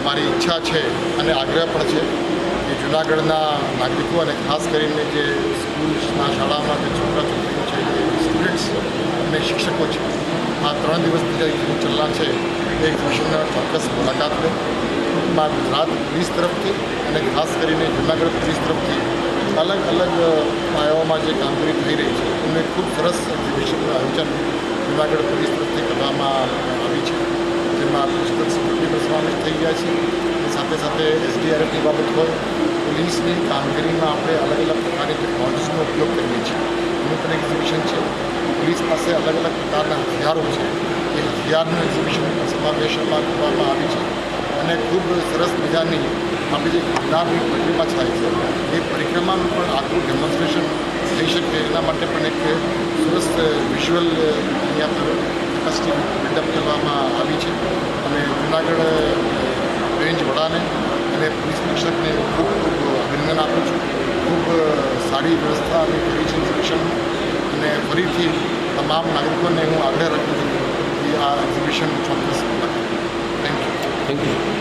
મારી ઈચ્છા છે અને આગ્રહ પણ છે કે જૂનાગઢના નાગરિકો અને ખાસ કરીને જે સ્કૂલ્સના શાળામાં જે છોકરા છોકરીઓ છે જે સ્ટુડન્ટ્સ અને શિક્ષકો છે આ 3 દિવસથી જે એક્ઝિબિશન ચાલના છે એ એક્ઝિબિશનના ચોક્કસ મુલાકાત લે. માં ગુજરાત પોલીસ તરફથી અને ખાસ કરીને જૂનાગઢ પોલીસ તરફથી અલગ અલગ પાયાઓમાં જે કામગીરી થઈ રહી છે એમને ખૂબ સરસ એક્ઝિબિશનનું આયોજન જૂનાગઢ પોલીસ તરફથી કરવામાં આવી છે, જેમાં પુસ્તક સિક્યુરિટીનો સમાવેશ થઈ ગયા છે. સાથે સાથે SDRFની બાબત હોય, પોલીસની કામગીરીમાં આપણે અલગ અલગ પ્રકારની ટેકનોલોજીનો ઉપયોગ કરીએ છીએ એનું પણ એક્ઝિબિશન છે. પોલીસ પાસે અલગ અલગ પ્રકારના હથિયારો છે એ હથિયારનું એક્ઝિબિશન સમાવેશ કરવામાં આવી છે અને ખૂબ સરસ મજાની આપણી જે ગિરનારની પરિક્રમા થાય છે એ પરિક્રમાનું પણ આખું ડેમોન્સ્ટ્રેશન થઈ શકે એના માટે પણ એક સરસ વિઝ્યુઅલ અહીંયા પર કેપેસિટી બિલ્ડઅપ કરવામાં આવી છે. અને જૂનાગઢ રેન્જ વડાને અને પોલીસ અધિક્ષકને ખૂબ ખૂબ અભિનંદન આપું છું. ખૂબ સારી વ્યવસ્થા અમે કરી છે એક્ઝિબિશનની અને ફરીથી તમામ નાગરિકોને હું આગ્રહ રાખું છું કે આ એક્ઝિબિશન ચોક્કસ થેન્ક યુ.